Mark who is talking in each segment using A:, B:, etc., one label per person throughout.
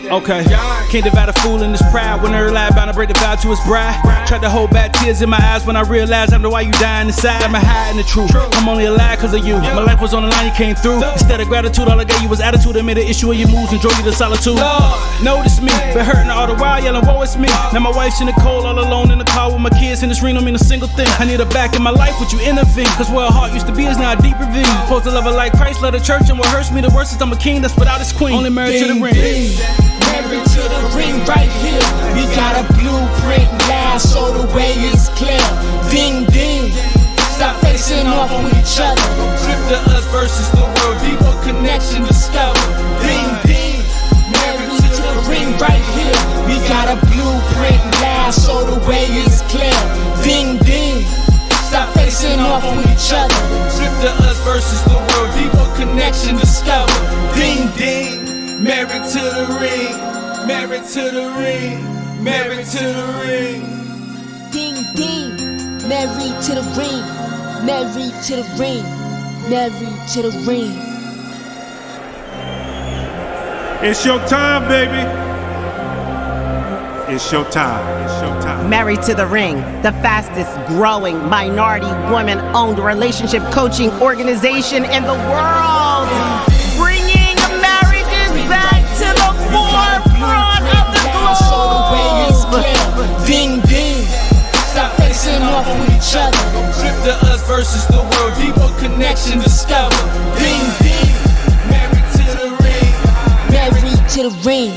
A: Okay, can't divide a fool in this pride. When her lie bound to break the vow to his bride. Tried to hold back tears in my eyes when I realized I'm the why you dying inside. I'm hiding the truth. I'm only alive cause of you. My life was on the line, you came through. Instead of gratitude, all I gave you was attitude. That made an issue of your moves and drove you to solitude. Notice me, been hurting all the while, yelling, woe it's me. Now my wife's in the cold, all alone in the car with my kids. And this ring don't mean a single thing. I need her back in my life, would you intervene? Cause where her heart used to be is now a deep ravine. Supposed to love her like Christ, love the church. And what hurts me the worst is I'm a king that's without his queen. Only married to the ring.
B: Married to the ring right here. We got a blueprint now, so the way is clear. Ding ding, stop facing off with each other.
C: Trip to us versus the world, deeper connection discovered.
B: Ding ding, married to the ring right here. We got a blueprint now, so the way is clear. Ding ding, stop facing off with each other.
C: Trip to us versus the world, deeper connection discovered. Ding ding. Married to the ring, married to the ring, married to the ring.
D: Ding ding, married to the ring, married to the ring, married to the ring.
E: It's your time, baby. It's your time. It's your time.
F: Married to the Ring, the fastest growing minority women-owned relationship coaching organization in the world. Bringing marriages back to the forefront of the globe.
B: Ding ding, stop facing off with each other.
C: Trip to us versus the world, deeper connection discovered. Ding ding, married to the ring,
D: Married to the ring.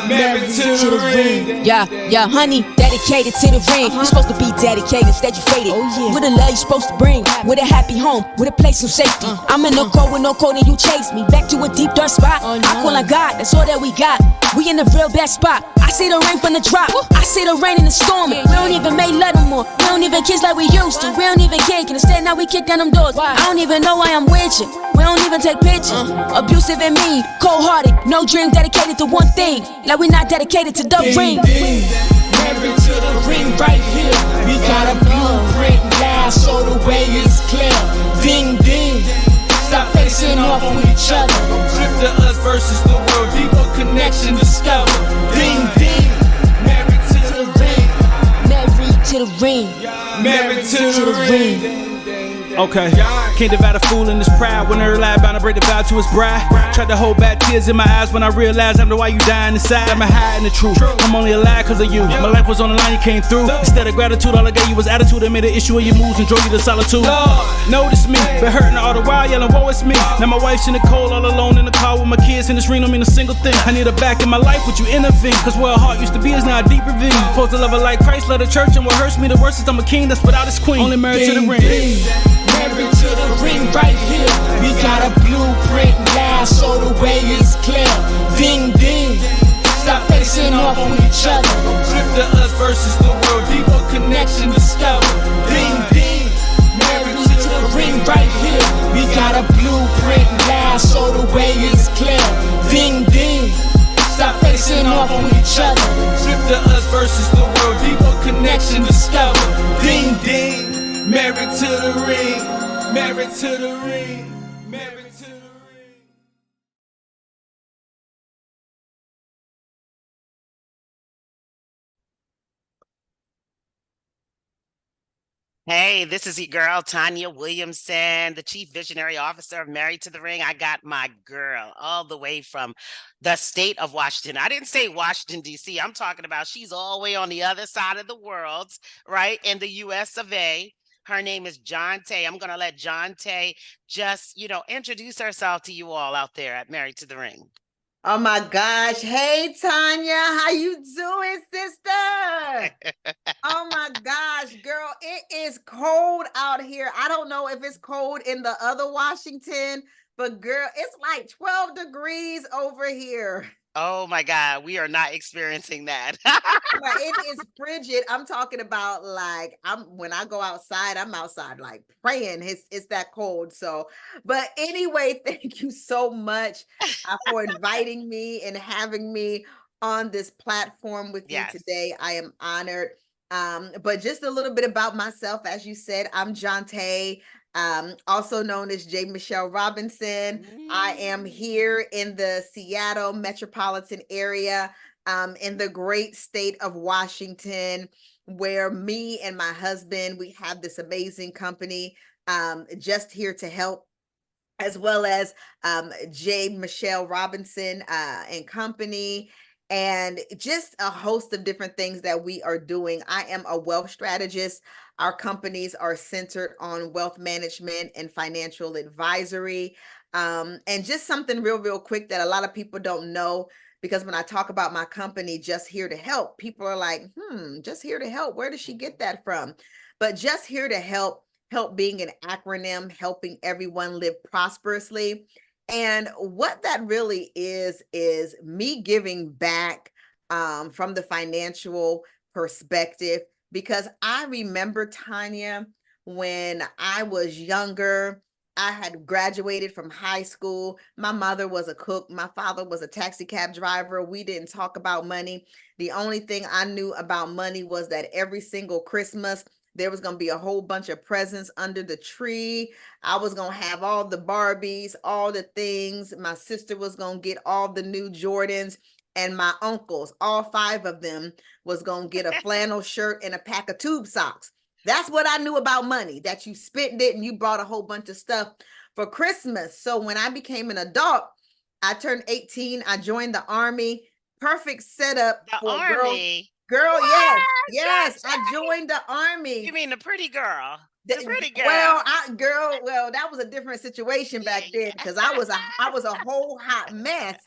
C: married to the ring.
D: Yeah, honey, dedicated to the ring. You're supposed to be dedicated, instead you faded. With a love you're supposed to bring, with a happy home, with a place of safety. I'm in no cold with no cold and you chase me back to a deep dark spot. I call on God, that's all that we got. We in the real best spot. I see the rain from the drop, I see the rain in the storm. We don't even make love no more. We don't even kiss like we used to. We don't even care, can instead now we kick down them doors. I don't even know why I'm with you. We don't even take pictures. Abusive and mean, cold-hearted, no dream dedicated to one thing. Like we not dedicated to the ring.
B: Married to the ring right here. We got a blueprint now, so the way is clear. Ding ding, stop facing off with each other.
C: Trip to us versus the world, deeper connection discovered. Ding ding, married to the ring,
D: Married to the ring.
C: married to the ring.
A: Okay, can't divide a fool in this pride. When her lie bound to break the vow to his bride. Tried to hold back tears in my eyes when I realized I'm the why you dying inside. I'm hiding the truth. I'm only alive cause of you. My life was on the line, you came through. Instead of gratitude, all I gave you was attitude. That made an issue of your moves and drove you to solitude. Notice me, been hurting all the while, yelling, woe it's me. Now my wife's in the cold, all alone in the car with my kids. And this ring don't mean a single thing. I need her back in my life, would you intervene? Cause where her heart used to be is now a deep ravine. Supposed to love her like Christ, love the church. And what hurts me the worst is I'm a king that's without his queen. Only married to the ring.
B: Married to the ring right here. We got a blueprint now, so the way is clear. Ding ding, stop facing off with each other.
C: Trip to us versus the world, deeper connection discovered. Ding ding,
B: Married to the ring right here. We got a blueprint now, so the way is clear. Ding ding, stop facing off with each other.
C: trip to us versus the world, deeper connection discovered. Ding ding, married to the ring, married to the ring, married to the ring.
F: Hey, this is your girl, Tanya Williamson, the Chief Visionary Officer of Married to the Ring. I got my girl all the way from the state of Washington. I didn't say Washington, D.C. I'm talking about she's all the way on the other side of the world, right, in the U.S. of A. Her name is Jonte. I'm going to let Jonte just, introduce herself to you all out there at Married to the Ring.
G: Oh my gosh. Hey, Tanya, how you doing, sister? Oh my gosh, girl, it is cold out here. I don't know if it's cold in the other Washington, but girl, it's like 12 degrees over here.
F: Oh my God, we are not experiencing that.
G: But it is frigid. I'm talking about like when I go outside, I'm outside like praying. It's that cold. So, but anyway, thank you so much for inviting me and having me on this platform with you today. I am honored. But just a little bit about myself, as you said, I'm Jonte. Also known as J. Michelle Robinson. I am here in the Seattle metropolitan area, in the great state of Washington, where me and my husband, we have this amazing company, just here to help, as well as J. Michelle Robinson and Company, and just a host of different things that we are doing. I am a wealth strategist. Our companies are centered on wealth management and financial advisory. And just something real quick that a lot of people don't know, because when I talk about my company, Just Here to Help, people are like, Just Here to Help, where does she get that from? But Just Here to help being an acronym, helping everyone live prosperously. And what that really is me giving back, from the financial perspective, because I remember, Tanya, when I was younger, I had graduated from high school. My mother was a cook. My father was a taxi cab driver. We didn't talk about money. The only thing I knew about money was that every single Christmas, there was going to be a whole bunch of presents under the tree. I was going to have all the Barbies, all the things. My sister was going to get all the new Jordans. And my uncles, all 5 of them, was going to get a flannel shirt and a pack of tube socks. That's what I knew about money, that you spent it and you bought a whole bunch of stuff for Christmas. So when I became an adult, I turned 18. I joined the Army. Perfect setup
F: The
G: for a
F: Army.
G: Girl,
F: What?
G: yes, I joined the Army.
F: You mean the pretty girl? The pretty girl.
G: Well, that was a different situation back then, because I was a whole hot mess.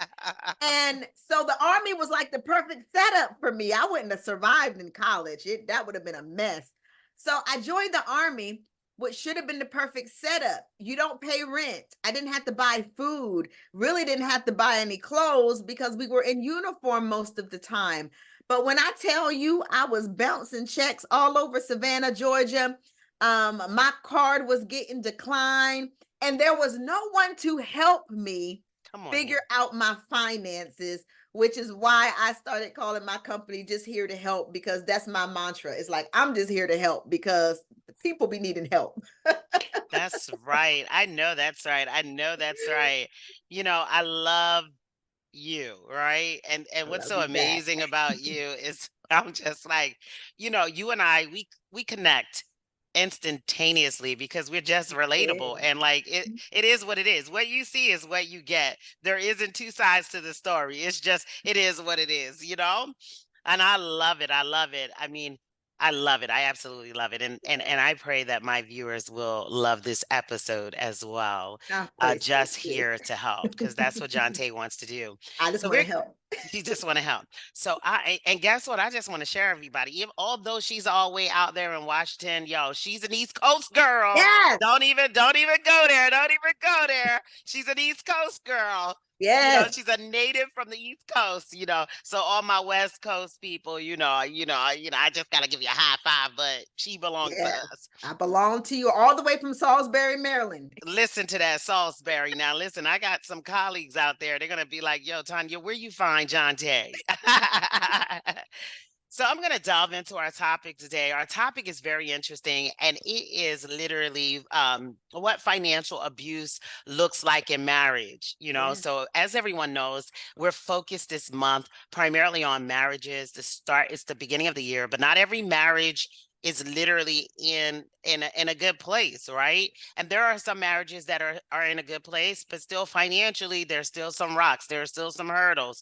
G: And so the Army was like the perfect setup for me. I wouldn't have survived in college. That would have been a mess. So I joined the Army, which should have been the perfect setup. You don't pay rent. I didn't have to buy food, really didn't have to buy any clothes, because we were in uniform most of the time. But when I tell you, I was bouncing checks all over Savannah, Georgia. My card was getting declined, and there was no one to help me figure out my finances, which is why I started calling my company Just Here to Help, because that's my mantra. It's like, I'm just here to help because people be needing help.
F: That's right. I know that's right. I know that's right. I love you, right? And
G: I
F: what's
G: love
F: so
G: you back.
F: amazing about you is I'm just like, you and I, we connect instantaneously because we're just relatable,
G: Yeah.
F: and like it is what it is. What you see is what you get. There isn't two sides to the story. It's just it is what it is. And I love it. I love it. I mean, I love it. I absolutely love it. And I pray that my viewers will love this episode as well.
G: I pray so
F: Just
G: too.
F: here to help, because that's what John Tay wants to do.
G: I just
F: So
G: want to
F: we're
G: help.
F: you just want to help. So and guess what? I just want to share everybody. Although she's all the way out there in Washington, yo, she's an East Coast girl.
G: Yes.
F: Don't even go there. Don't even go there. She's an East Coast girl.
G: Yes.
F: She's a native from the East Coast. So all my West Coast people, I just gotta give you a high five, but she belongs to us.
G: I belong to you, all the way from Salisbury, Maryland.
F: Listen to that, Salisbury. Now, listen, I got some colleagues out there. They're gonna be like, "Yo, Tanya, where you find John Tay?" So I'm going to delve into our topic today. Our topic is very interesting, and it is literally what financial abuse looks like in marriage. So as everyone knows, we're focused this month primarily on marriages. It's the beginning of the year, but not every marriage is literally in a good place, right? And there are some marriages that are in a good place, but still financially, there's still some rocks, there are still some hurdles,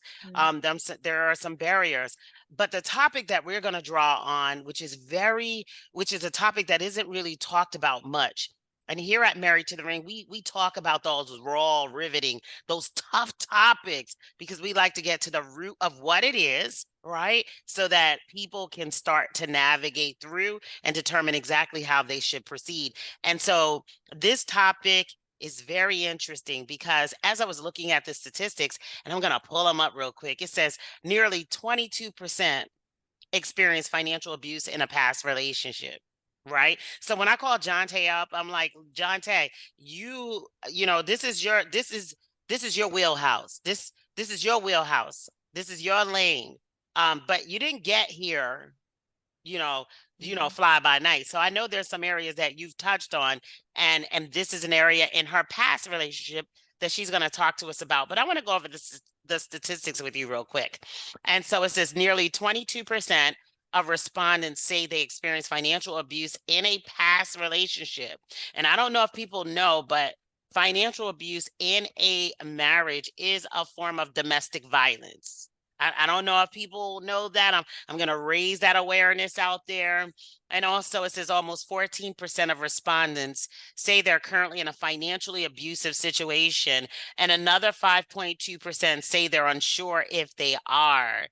F: there are some barriers. But the topic that we're going to draw on, which is a topic that isn't really talked about much. And here at Married to the Ring, we talk about those raw, riveting, those tough topics, because we like to get to the root of what it is, right? So that people can start to navigate through and determine exactly how they should proceed. And so this topic is very interesting, because as I was looking at the statistics, and I'm going to pull them up real quick, it says nearly 22% experience financial abuse in a past relationship. Right. So when I call John Tay up, I'm like, John Tay, this is your wheelhouse. This is your wheelhouse. This is your lane. But you didn't get here fly by night. So I know there's some areas that you've touched on, and this is an area in her past relationship that she's going to talk to us about. But I want to go over the statistics with you real quick. And so it says nearly 22% of respondents say they experienced financial abuse in a past relationship. And I don't know if people know, but financial abuse in a marriage is a form of domestic violence. I don't know if people know that. I'm going to raise that awareness out there. And also, it says almost 14% of respondents say they're currently in a financially abusive situation, and another 5.2% say they're unsure if they are.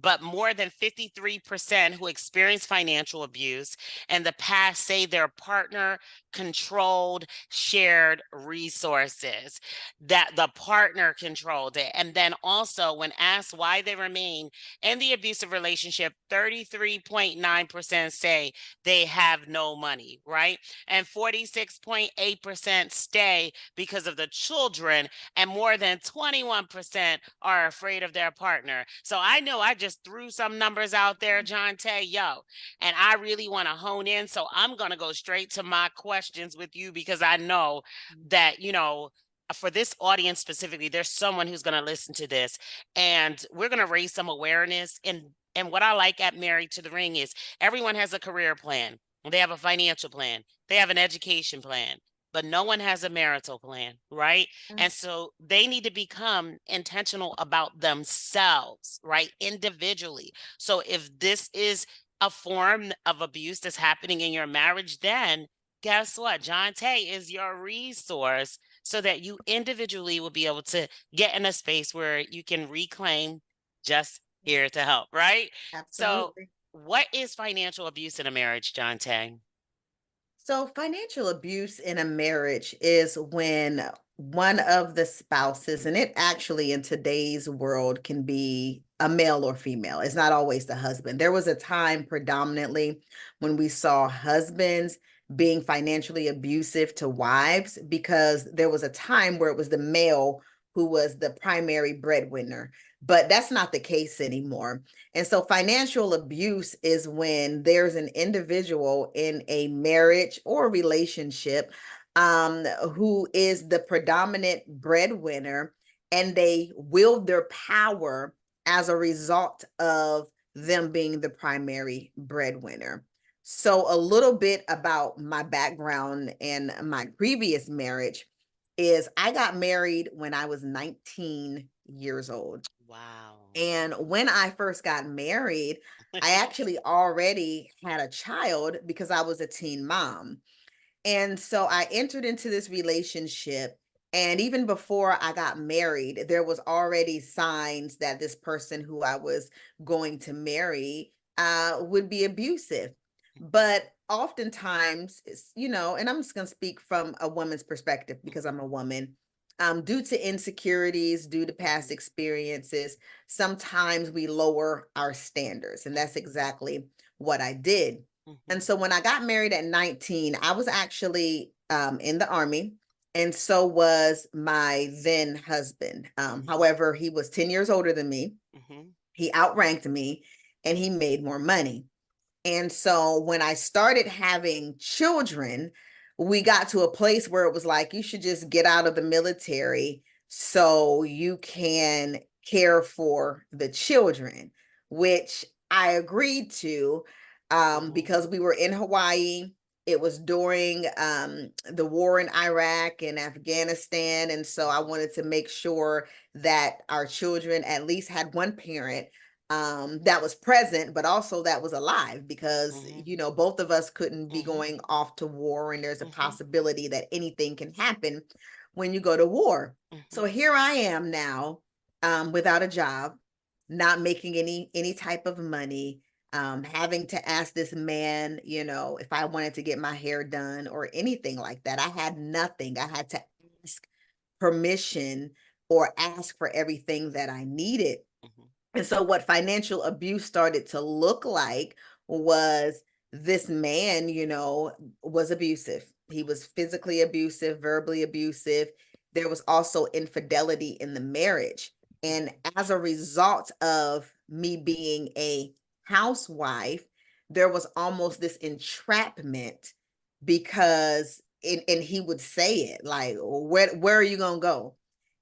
F: But more than 53% who experience financial abuse in the past say their partner controlled shared resources, that the partner controlled it. And then also, when asked why they remain in the abusive relationship, 33.9% say they have no money, right? And 46.8% stay because of the children, and more than 21% are afraid of their partner. So I know I just threw some numbers out there, John Tay, and I really want to hone in. So I'm going to go straight to my questions with you, because I know that, for this audience specifically, there's someone who's going to listen to this, and we're going to raise some awareness. And what I like at Married to the Ring is everyone has a career plan. They have a financial plan. They have an education plan, but no one has a marital plan, right? And so they need to become intentional about themselves, right? Individually. So if this is a form of abuse that's happening in your marriage, then guess what? John Tay is your resource, so that you individually will be able to get in a space where you can reclaim just here to help, right? So
G: Absolutely.
F: what is financial abuse in a marriage, John Tay?
G: So, financial abuse in a marriage is when one of the spouses, and it actually in today's world can be a male or female, it's not always the husband. There was a time predominantly when we saw husbands being financially abusive to wives, because there was a time where it was the male who was the primary breadwinner. But that's not the case anymore. And so financial abuse is when there's an individual in a marriage or relationship who is the predominant breadwinner, and they wield their power as a result of them being the primary breadwinner. So a little bit about my background and my previous marriage is I got married when I was 19 years old.
F: Wow.
G: And when I first got married, I actually already had a child because I was a teen mom. And so I entered into this relationship. And even before I got married, there was already signs that this person who I was going to marry would be abusive. But oftentimes, and I'm just going to speak from a woman's perspective because I'm a woman. Due to insecurities, due to past experiences, sometimes we lower our standards. And that's exactly what I did. And so when I got married at 19, I was actually in the Army, and so was my then husband. However, he was 10 years older than me. He outranked me, and he made more money. And so when I started having children, we got to a place where it was like, you should just get out of the military so you can care for the children, which I agreed to because we were in Hawaii. It was during the war in Iraq and Afghanistan. And so I wanted to make sure that our children at least had one parent that was present, but also that was alive, because both of us couldn't be going off to war, and there's a possibility that anything can happen when you go to war. So here I am now, without a job, not making any type of money, having to ask this man, if I wanted to get my hair done or anything like that. I had nothing. I had to ask permission or ask for everything that I needed. And so what financial abuse started to look like was this man, was abusive. He was physically abusive, verbally abusive. There was also infidelity in the marriage. And as a result of me being a housewife, there was almost this entrapment because and he would say it like, where are you gonna go?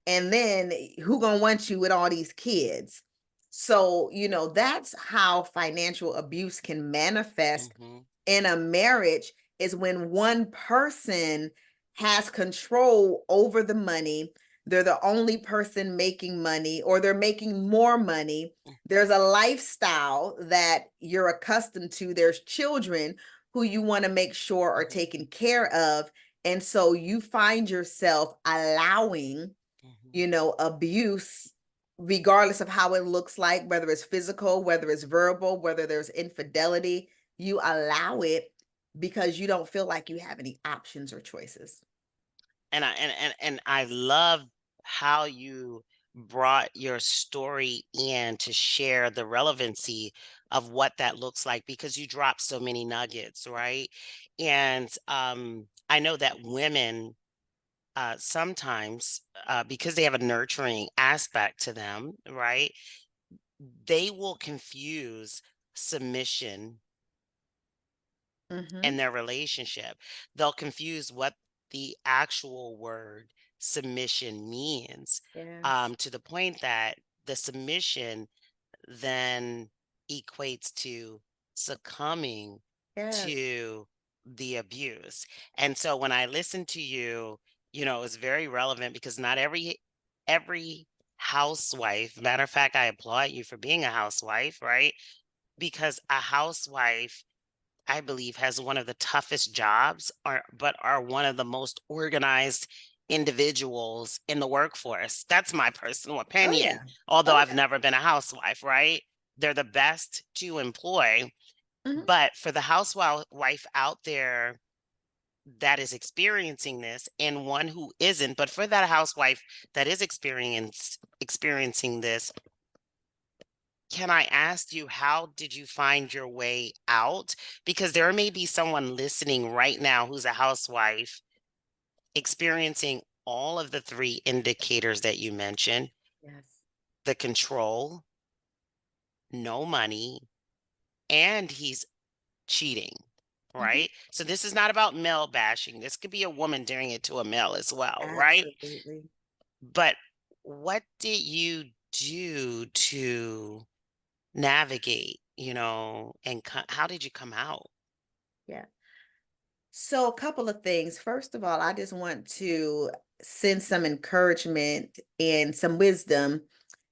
G: And then who gonna want you with all these kids? So, that's how financial abuse can manifest
F: Mm-hmm.
G: in a marriage, is when one person has control over the money. They're the only person making money, or they're making more money. There's a lifestyle that you're accustomed to. There's children who you want to make sure are taken care of. And so you find yourself allowing, abuse, regardless of how it looks like, whether it's physical, whether it's verbal, whether there's infidelity, you allow it because you don't feel like you have any options or choices.
F: And I love how you brought your story in to share the relevancy of what that looks like, because you dropped so many nuggets, right? And I know that women sometimes, because they have a nurturing aspect to them, right? They will confuse submission
G: Mm-hmm.
F: in their relationship. They'll confuse what the actual word submission means,
G: Yes.
F: to the point that the submission then equates to succumbing
G: Yes.
F: to the abuse. And so when I listen to you, it's very relevant, because not every housewife, matter of fact, I applaud you for being a housewife, right? Because a housewife, I believe, has one of the toughest jobs, but are one of the most organized individuals in the workforce. That's my personal
G: Oh
F: opinion,
G: yeah.
F: although
G: Oh
F: I've
G: yeah.
F: never been a housewife, right? They're the best to employ.
G: Mm-hmm.
F: But for the housewife out there that is experiencing this, and one who isn't, but for that housewife that is experiencing this, can I ask you, how did you find your way out? Because there may be someone listening right now who's a housewife experiencing all of the three indicators that you mentioned:
G: Yes.
F: the control, no money, and he's cheating,
G: Mm-hmm.
F: right? So this is not about male bashing. This could be a woman doing it to a male as well, right?
G: Absolutely.
F: But what did you do to navigate, and how did you come out?
G: Yeah. So, a couple of things. First of all, I just want to send some encouragement and some wisdom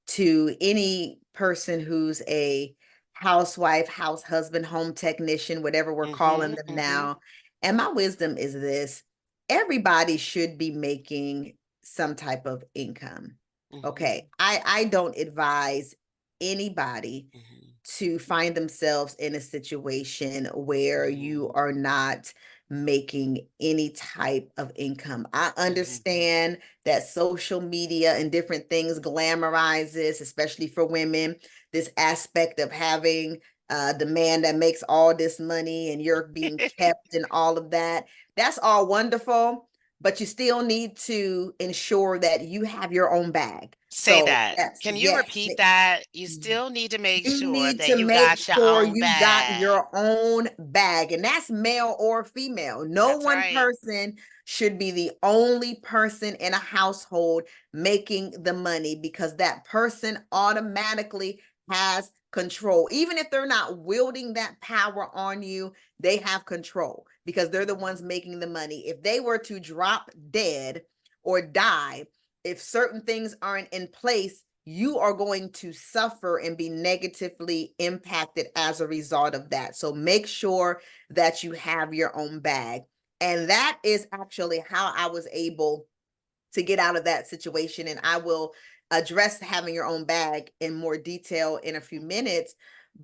G: to any person who's a housewife, house husband, home technician, whatever we're calling
F: Mhm,
G: them
F: mhm,
G: now. And my wisdom is this: everybody should be making some type of income. Okay.
F: mhm,
G: I don't advise anybody
F: mhm,
G: to find themselves in a situation where you
F: mhm,
G: are not making any type of income. I
F: mhm.
G: understand that social media and different things glamorizes, especially for women, this aspect of having the man that makes all this money and you're being kept and all of that. That's all wonderful, but you still need to ensure that you have your own bag.
F: Say
G: So
F: that.
G: yes,
F: Can you
G: yes.
F: repeat that? You still need to make
G: You
F: sure
G: need
F: that
G: to
F: you
G: make
F: got your
G: sure
F: own
G: you got
F: bag.
G: your own bag, and that's male or female. No
F: That's
G: one
F: right.
G: person should be the only person in a household making the money, because that person automatically has control. Even if they're not wielding that power on you, they have control because they're the ones making the money. If they were to drop dead or die, if certain things aren't in place, you are going to suffer and be negatively impacted as a result of that. So make sure that you have your own bag. And that is actually how I was able to get out of that situation. And I will address having your own bag in more detail in a few minutes.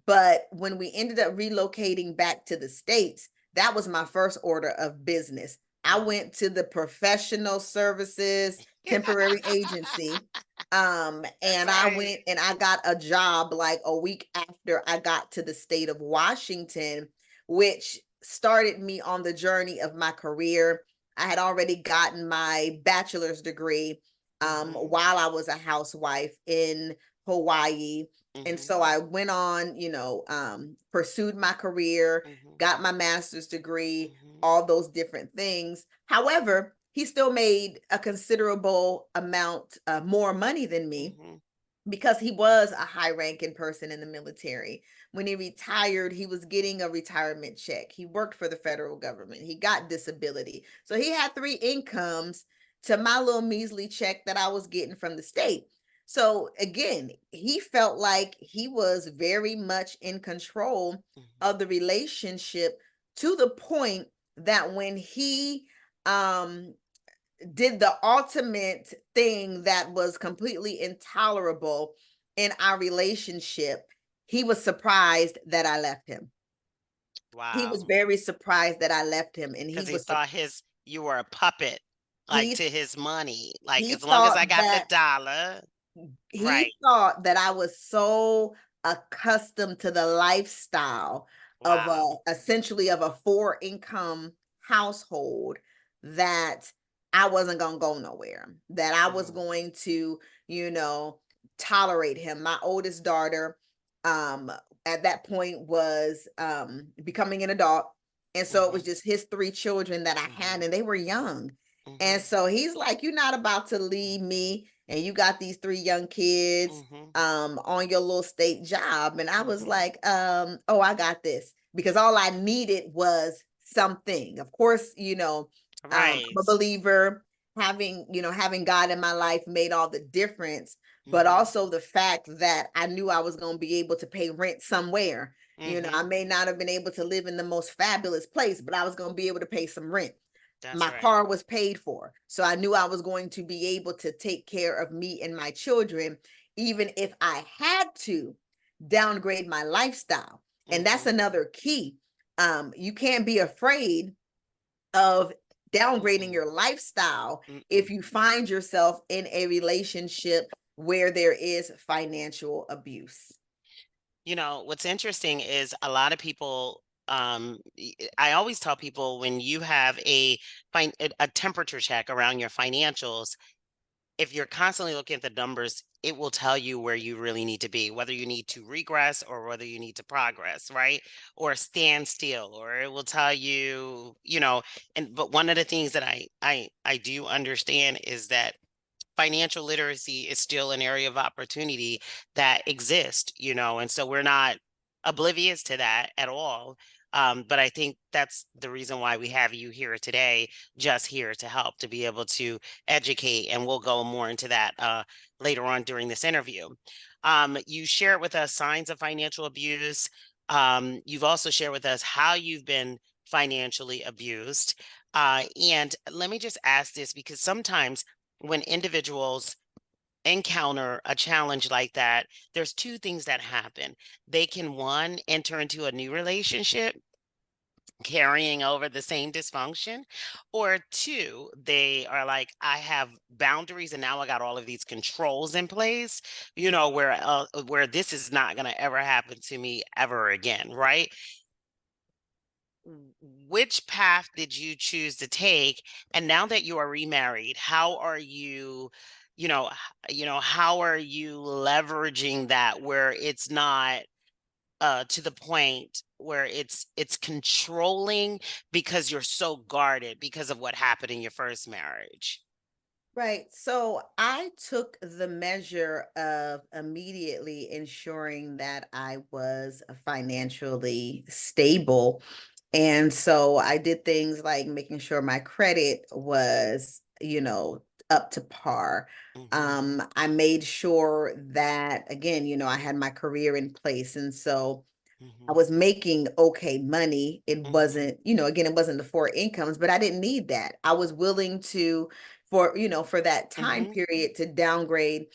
G: But when we ended up relocating back to the States, that was my first order of business. I
F: Mhm.
G: went to the professional services temporary agency.
F: That's
G: And I
F: right.
G: went and I got a job like a week after I got to the state of Washington, which started me on the journey of my career. I had already gotten my bachelor's degree
F: Mhm,
G: while I was a housewife in Hawaii. And
F: Mhm.
G: so I went on, pursued my career,
F: Mhm.
G: got my master's degree,
F: Mhm.
G: all those different things. However, he still made a considerable amount more money than me
F: Mhm.
G: because he was a high ranking person in the military. When he retired, he was getting a retirement check. He worked for the federal government. He got disability. So he had three incomes to my little measly check that I was getting from the state. So again, he felt like he was very much in control
F: Mhm.
G: of the relationship, to the point that when he um did the ultimate thing that was completely intolerable in our relationship, he was surprised that I left him. He was
F: Wow.
G: very surprised that I left him, and
F: Because he thought you were a puppet, like
G: he
F: to his money. Like
G: he
F: as long as
G: thought
F: I got the
G: that
F: dollar,
G: he
F: right?
G: thought that I was so accustomed to the lifestyle of
F: Wow.
G: essentially of a four income household that I wasn't going to go nowhere, that I was
F: Mm.
G: going to, you know, tolerate him. My oldest daughter um at that point was becoming an adult, and so it was
F: Mhm.
G: just his three children that I had,
F: Mhm.
G: and they were young. And
F: Mhm.
G: so he's like, "You're not about to leave me, and you got these three young kids
F: Mhm.
G: on your little state job." And I was
F: Mhm.
G: like, "Oh, I got this," because all I needed was something. Of course, I'm
F: Right.
G: a believer. Having God in my life made all the difference, but
F: Mhm.
G: also the fact that I knew I was going to be able to pay rent somewhere. I
F: Mhm.
G: may not have been able to live in the most fabulous place, but I was going to be able to pay some rent.
F: That's
G: My
F: right.
G: car was paid for. So I knew I was going to be able to take care of me and my children, even if I had to downgrade my lifestyle. And that's
F: Mhm.
G: another key. You can't be afraid of downgrading
F: Mm-mm.
G: your lifestyle if
F: Mm-mm.
G: you find yourself in a relationship where there is financial abuse.
F: What's interesting is a lot of people, I always tell people when you have a temperature check around your financials, if you're constantly looking at the numbers, it will tell you where you really need to be, whether you need to regress or whether you need to progress, right? Or stand still, or it will tell you, but one of the things that I do understand is that financial literacy is still an area of opportunity that exists, and so we're not oblivious to that at all. But I think that's the reason why we have you here today, just here to help, to be able to educate. And we'll go more into that later on during this interview. You shared with us signs of financial abuse. You've also shared with us how you've been financially abused. And let me just ask this, because sometimes when individuals encounter a challenge like that, there's two things that happen. They can, one, enter into a new relationship carrying over the same dysfunction, or two, they are like, I have boundaries and now I got all of these controls in place, where this is not going to ever happen to me ever again, right? Which path did you choose to take? And now that you are remarried, how are you, how are you leveraging that where it's not to the point where it's controlling because you're so guarded because of what happened in your first marriage?
G: Right. So I took the measure of immediately ensuring that I was financially stable. And so I did things like making sure my credit was, up to par.
F: Hmm.
G: I made sure that, again, I had my career in place. And so I
F: Hmm.
G: was making okay money. It
F: Hmm.
G: wasn't, again, it wasn't the four incomes, but I didn't need that. I was willing to, for that time
F: Hmm.
G: period, to downgrade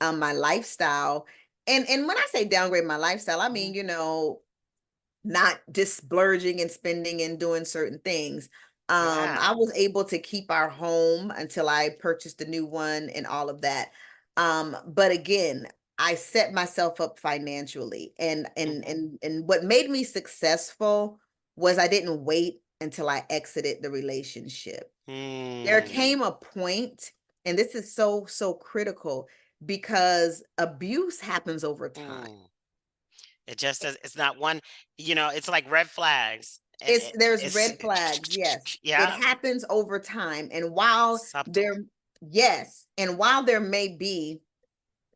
G: my lifestyle. And when I say downgrade my lifestyle, I
F: Hmm.
G: mean, not just splurging and spending and doing certain things. I
F: Yeah.
G: was able to keep our home until I purchased a new one and all of that. But again, I set myself up financially, and and
F: Hmm.
G: and and what made me successful was I didn't wait until I exited the relationship. There
F: Mm.
G: came a point, and this is so critical. because abuse happens over time.
F: Mm. It just does. It's not one. It's like red flags, and
G: There's
F: it's
G: red flags, yes. It
F: yeah,
G: happens over time. And while
F: subtle.
G: there, yes, and while there may be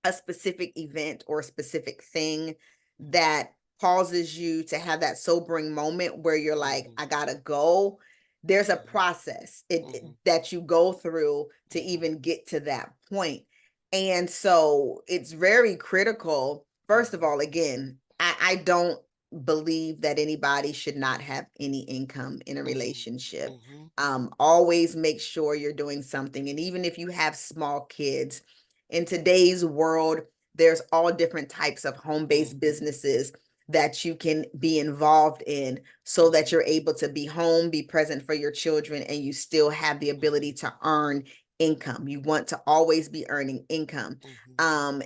G: a specific event or a specific thing that causes you to have that sobering moment where you're like,
F: Mhm,
G: I gotta go. There's a
F: mhm,
G: process
F: mhm,
G: that you go through to
F: mhm,
G: even get to that point. And so it's very critical. First of
F: mhm,
G: all, again, I don't believe that anybody should not have any income in a
F: mhm,
G: relationship.
F: mhm,
G: Always make sure you're doing something. And even if you have small kids, in today's world, there's all different types of home-based
F: mhm,
G: businesses that you can be involved in so that
F: mhm,
G: you're able to be home, be present for your children, and you still have the ability to earn income. You want to always be earning income.
F: mhm,
G: Um,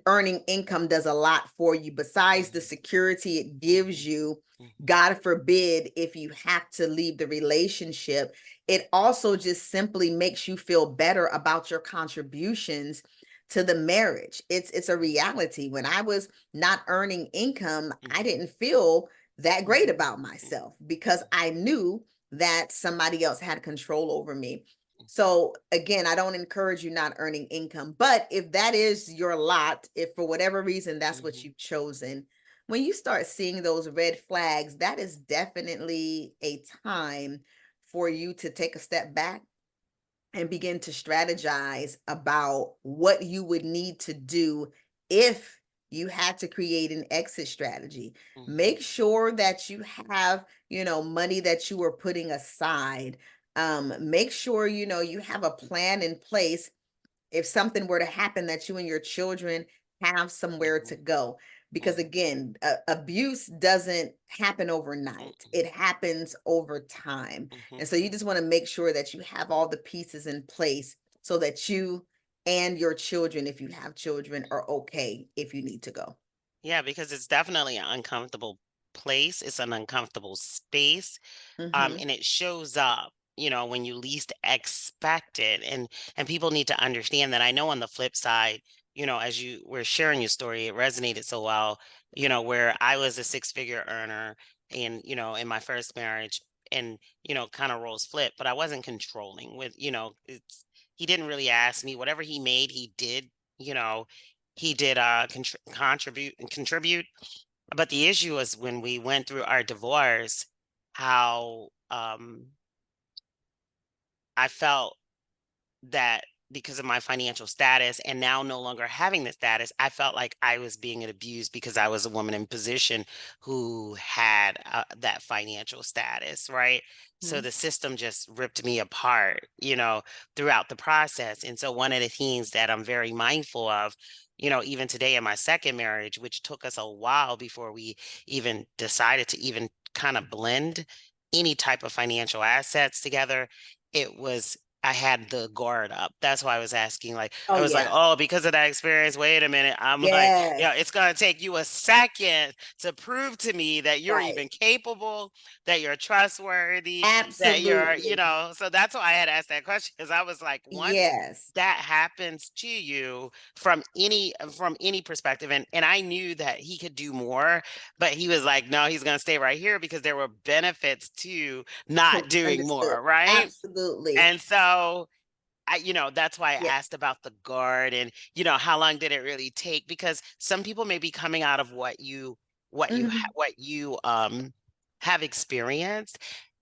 G: Earning income does a lot for you besides the
F: mhm,
G: security it gives
F: mhm,
G: you.
F: mhm,
G: God forbid if you have to leave the relationship, it also just simply makes you feel better about your contributions to the marriage. It's a reality. When I was not earning income, I
F: mhm,
G: didn't feel that great
F: mhm,
G: about myself because I knew that somebody else had control over me. So again, I don't encourage you not earning income, but if that is your lot, if for whatever reason that's what
F: mhm,
G: you've chosen, when you start seeing those red flags, that is definitely a time for you to take a step back and begin to strategize about what you would need to do if you had to create an exit strategy.
F: mhm,
G: Make sure that you have, money that you are putting aside. Make sure, you have a plan in place if something were to happen that you and your children have somewhere to
F: mhm,
G: go. Because
F: mhm,
G: again, abuse doesn't happen overnight,
F: mhm,
G: it happens over time.
F: mhm.
G: And so you just want to make sure that you have all the pieces in place so that you and your children, if you have children, are okay if you need to go.
F: Yeah, because it's definitely an uncomfortable place. It's an uncomfortable space.
G: Hmm.
F: And it shows up, when you least expect it. And people need to understand that. I know on the flip side, as you were sharing your story, it resonated so well, where I was a six-figure earner and, in my first marriage and, kind of roles flip, but I wasn't controlling with, he didn't really ask me. Whatever he made, you know, he did contribute. But the issue was when we went through our divorce, how I felt that because of my financial status and now no longer having the status, I felt like I was being abused because I was a woman in position who had that financial status, right? So the system just ripped me apart, throughout the process. And so one of the things that I'm very mindful of, even today in my second marriage, which took us a while before we even decided to even kind of blend any type of financial assets together, it was I had the guard up. That's why I was asking, like, I
G: Oh,
F: was like,
G: yeah.
F: "Oh, because of that experience, wait a minute." I'm like, "Yeah,
G: Yes.
F: it's gonna take you a second to prove to me that you're
G: Right.
F: even capable, that you're trustworthy, that you're,
G: Absolutely.
F: so that's why I had asked that question because I was like, once
G: Yes.
F: that happens to you from any perspective, and I knew that he could do more, but he was like, no, he's gonna stay right here because there were benefits to not doing
G: Understood.
F: more, right?
G: Absolutely.
F: And so that's why I
G: Yeah.
F: asked about the guard and, how long did it really take? Because some people may be coming out of
G: Mhm.
F: what you have experienced,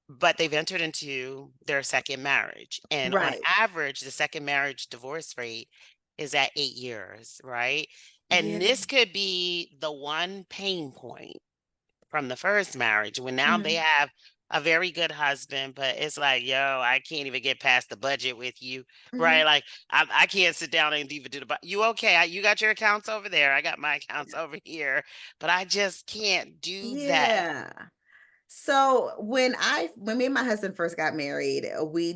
F: but they've entered into their second marriage. And on
G: Right.
F: average, the second marriage divorce rate is at 8 years, right? And
G: Yeah.
F: this could be the one pain point from the first marriage when now they
G: Mhm.
F: have a very good husband, but it's like, yo, I can't even get past the budget with you, right?
G: Mhm.
F: Like, I can't sit down and even do the budget. You okay? You got your accounts over there. I got my accounts over here, but I just can't do that.
G: Yeah. So when me and my husband first got married, we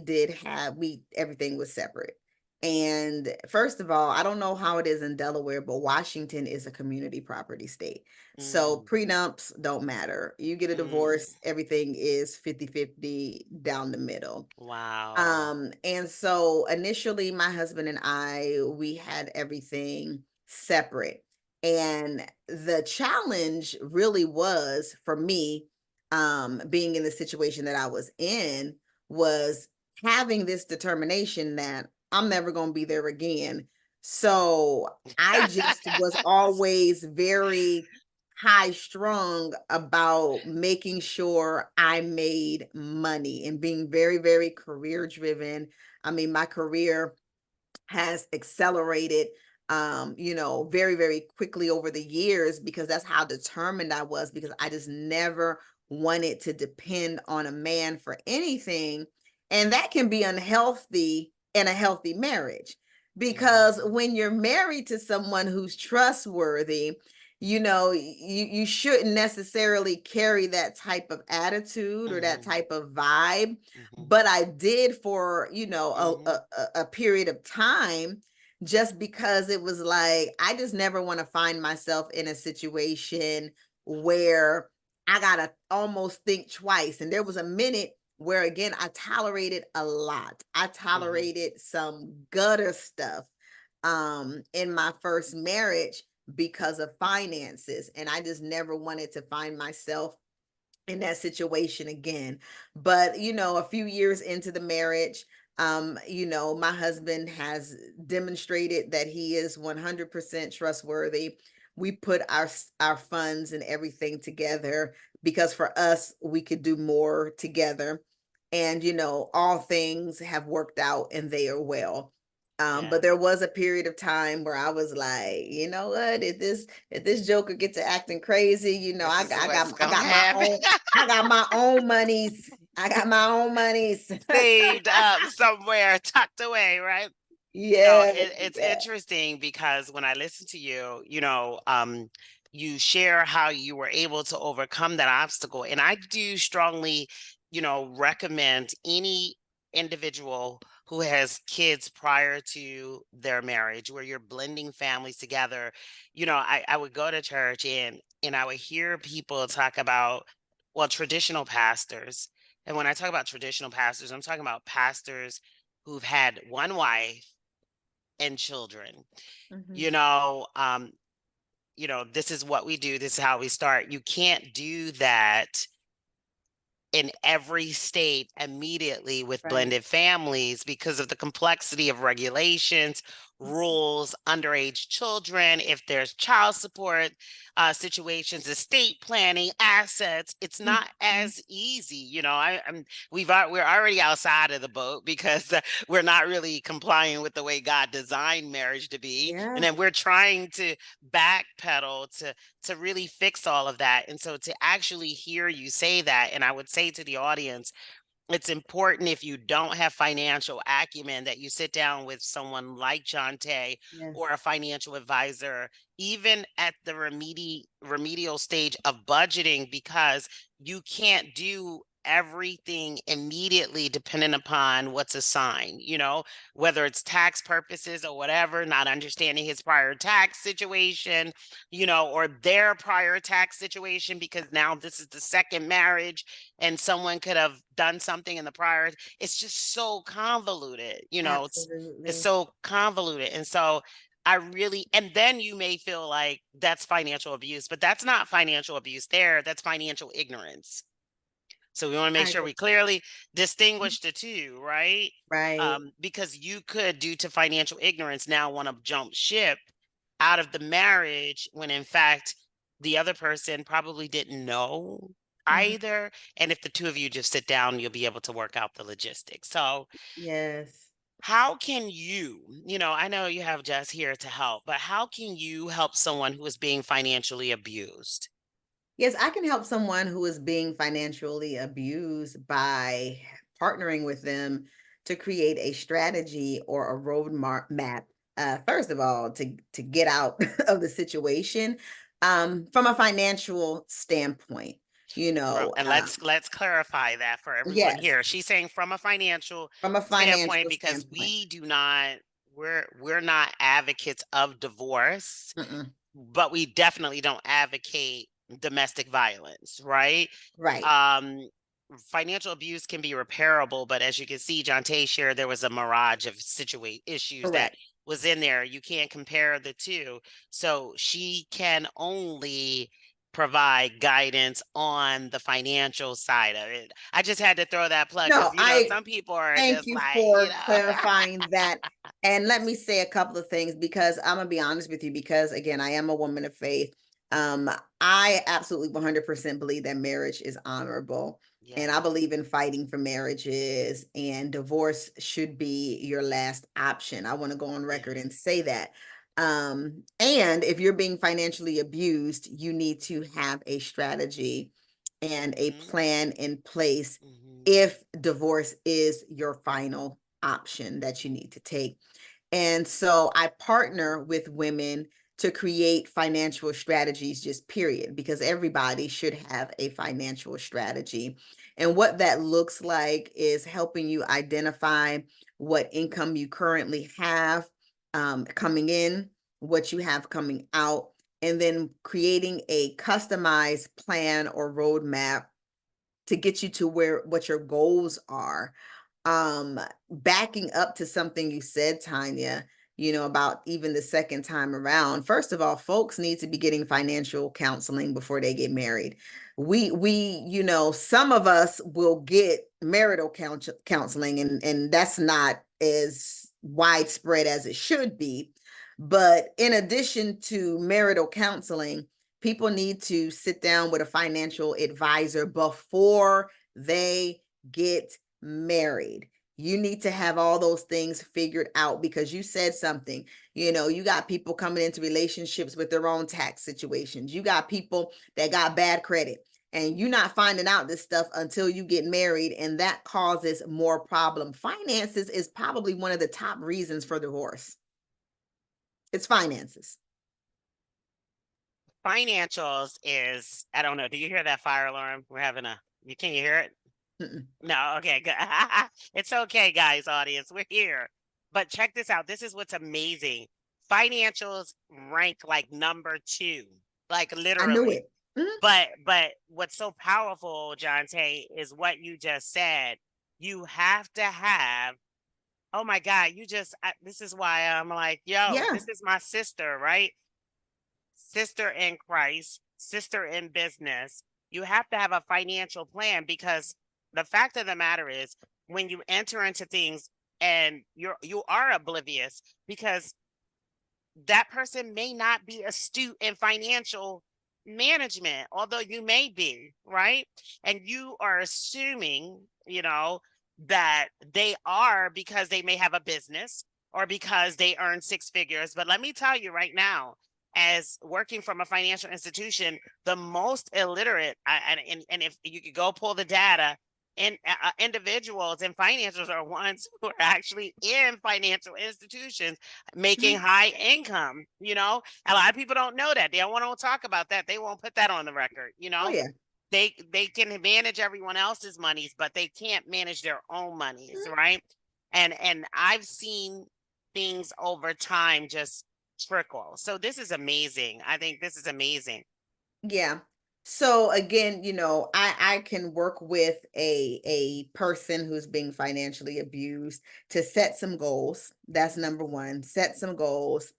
G: everything was separate. And first of all, I don't know how it is in Delaware, but Washington is a community property state. So
F: Mm,
G: prenups don't matter. You get a
F: mm,
G: divorce, everything is 50-50 down the middle.
F: wow.
G: And so initially my husband and I, we had everything separate. And the challenge really was for me, being in the situation that I was in, was having this determination that I'm never going to be there again. So I just was always very high strung about making sure I made money and being very, very career driven. I mean, my career has accelerated, very, very quickly over the years because that's how determined I was, because I just never wanted to depend on a man for anything. And that can be unhealthy in a healthy marriage, because
F: Mhm,
G: when you're married to someone who's trustworthy, you shouldn't necessarily carry that type of attitude or that
F: mhm,
G: type of vibe,
F: mhm,
G: but I did for,
F: mhm,
G: a period of time, just because it was like, I just never want to find myself in a situation where I gotta almost think twice. And there was a minute where, again, I tolerated a lot. I
F: mhm.
G: tolerated some gutter stuff in my first marriage because of finances. And I just never wanted to find myself in that situation again. But, a few years into the marriage, my husband has demonstrated that he is 100% trustworthy. We put our funds and everything together because for us, we could do more together. And, all things have worked out and they are well. But
F: Yeah.
G: there was a period of time where I was like, you know what, if this joker gets to acting crazy,
F: This
G: I
F: is
G: got I got
F: what's
G: I
F: gonna
G: got my
F: happen.
G: own I got my own monies. I got my own monies.
F: Saved up somewhere, tucked away, right?
G: Yeah,
F: It's
G: yeah,
F: interesting because when I listen to you, you share how you were able to overcome that obstacle. And I do strongly, recommend any individual who has kids prior to their marriage, where you're blending families together. I would go to church and I would hear people talk about, well, traditional pastors. And when I talk about traditional pastors, I'm talking about pastors who've had one wife and children.
G: mhm,
F: You know, um, this is what we do, this is how we start. You can't do that in every state immediately with
G: right.
F: blended families because of the complexity of regulations,
G: Mhm,
F: rules, underage children, if there's child support situations, estate planning, assets. It's not
G: mhm.
F: as easy. We're already outside of the boat because we're not really complying with the way God designed marriage to be, and
G: Yeah,
F: then we're trying to backpedal to really fix all of that. And so to actually hear you say that, and I would say to the audience, it's important if you don't have financial acumen that you sit down with someone like John Tay
G: yes,
F: or a financial advisor, even at the remedial stage of budgeting, because you can't do everything immediately depending upon what's assigned, whether it's tax purposes or whatever, not understanding his prior tax situation, or their prior tax situation, because now this is the second marriage and someone could have done something in the prior. It's just so convoluted, it's
G: absolutely.
F: so convoluted. And so and then you may feel like that's financial abuse, but that's not financial abuse there. That's financial ignorance. So we want to make
G: I
F: sure we clearly
G: agree.
F: distinguish the two, right?
G: Right.
F: Because you could, due to financial ignorance, now want to jump ship out of the marriage when in fact the other person probably didn't know
G: Mhm.
F: either. And if the two of you just sit down, you'll be able to work out the logistics. So,
G: Yes.
F: how can I know you have Jess here to help, but how can you help someone who is being financially abused?
G: Yes, I can help someone who is being financially abused by partnering with them to create a strategy or a map. First of all, to get out of the situation, from a financial standpoint. You know,
F: And
G: um,
F: let's clarify that for everyone
G: yes,
F: here. She's saying from a financial
G: from a
F: standpoint
G: financial
F: because
G: standpoint.
F: we do not. we're not advocates of divorce,
G: Mm-mm.
F: but we definitely don't advocate domestic violence, right?
G: Right.
F: Um, Financial abuse can be repairable, but as you can see, John Tay shared there was a mirage of situate issues that
G: Correct.
F: was in there. You can't compare the two. So she can only provide guidance on the financial side of it. I just had to throw that plug because
G: No, I
F: some people are
G: thank
F: just
G: you
F: like,
G: for clarifying that. And let me say a couple of things because I'm gonna be honest with you, because again, I am a woman of faith. Um, I absolutely 100% believe that marriage is honorable.
F: yeah.
G: And I believe in fighting for marriages, and divorce should be your last option. I want to go on
F: Yeah.
G: record and say that. And if you're being financially abused, you need to have a strategy and a
F: Mhm.
G: plan in place
F: Mhm.
G: if divorce is your final option that you need to take. And so I partner with women to create financial strategies, just period, because everybody should have a financial strategy. And what that looks like is helping you identify what income you currently have coming in, what you have coming out, and then creating a customized plan or roadmap to get you to where what your goals are. Backing up to something you said, Tanya, about even the second time around. First of all, folks need to be getting financial counseling before they get married. Some of us will get marital counseling, and that's not as widespread as it should be. But in addition to marital counseling, people need to sit down with a financial advisor before they get married. You need to have all those things figured out, because you said something. You got people coming into relationships with their own tax situations. You got people that got bad credit, and you're not finding out this stuff until you get married, and that causes more problem. Finances is probably one of the top reasons for divorce. It's finances.
F: Financials is, I don't know. Do you hear that fire alarm? Can you hear it?
G: Mm-mm.
F: No, okay, good. It's okay, guys, audience. We're here. But check this out. This is what's amazing. Financials rank like number two, like
G: I knew
F: literally.
G: it. Mhm.
F: But what's so powerful, John Tay, is what you just said. You have to have, oh my God, this is why I'm like, yo,
G: Yeah.
F: this is my sister, right? Sister in Christ, sister in business. You have to have a financial plan, because the fact of the matter is, when you enter into things and you are oblivious, because that person may not be astute in financial management, although you may be, right? And you are assuming, that they are, because they may have a business or because they earn six figures. But let me tell you right now, as working from a financial institution, the most illiterate, and if you could go pull the data, and individuals and financials are ones who are actually in financial institutions making
G: Mhm.
F: high income. A lot of people don't know that. They don't want to talk about that. They won't put that on the record.
G: Oh yeah.
F: They can manage everyone else's monies, but they can't manage their own monies, right? And I've seen things over time just trickle. So this is amazing. I think this is amazing.
G: Yeah. So again, I can work with a person who's being financially abused to set some goals. That's number one. Set some goals,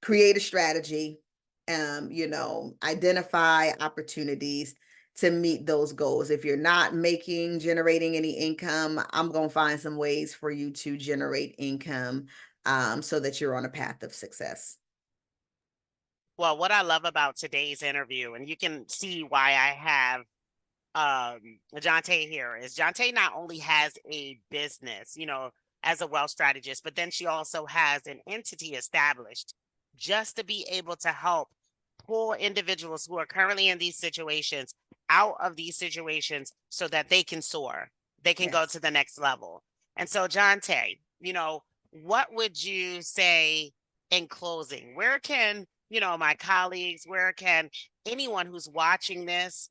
G: create a strategy, identify opportunities to meet those goals. If you're not generating any income, I'm going to find some ways for you to generate income, so that you're on a path of success.
F: Well, what I love about today's interview, and you can see why I have Jonte here, is Jonte not only has a business, as a wealth strategist, but then she also has an entity established just to be able to help pull individuals who are currently in these situations out of these situations so that they can soar, they can go
G: Yes.
F: to the next level. And so, Jonte, what would you say in closing? Where can, my colleagues, where can anyone who's watching this,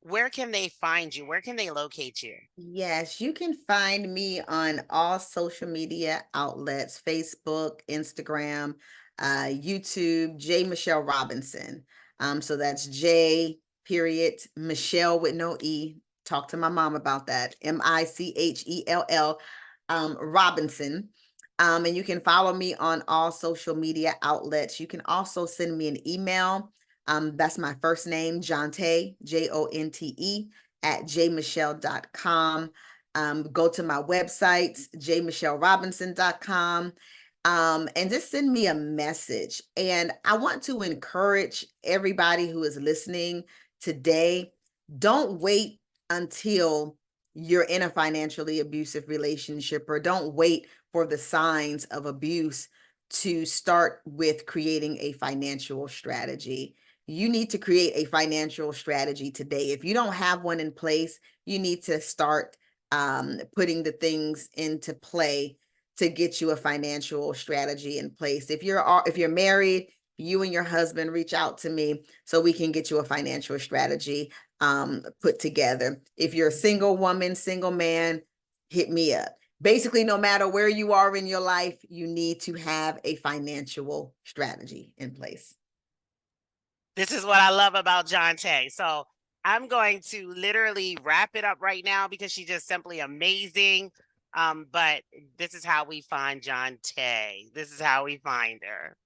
F: where can they find you? Where can they locate you?
G: Yes, you can find me on all social media outlets, Facebook, Instagram, YouTube, J Michelle Robinson. So that's J period Michelle with no E. Talk to my mom about that. Michell Robinson. And you can follow me on all social media outlets. You can also send me an email. That's my first name, Jonte, Jonte, at jmichelle.com. Go to my website, jmichellerobinson.com, and just send me a message. And I want to encourage everybody who is listening today, don't wait until you're in a financially abusive relationship, or don't wait for the signs of abuse to start with creating a financial strategy. You need to create a financial strategy today. If you don't have one in place, you need to start putting the things into play to get you a financial strategy in place. If you're married, you and your husband reach out to me so we can get you a financial strategy put together. If you're a single woman, single man, hit me up. Basically, no matter where you are in your life, you need to have a financial strategy in place.
F: This is what I love about Jonte. So I'm going to literally wrap it up right now because she's just simply amazing. But this is how we find Jonte. This is how we find her.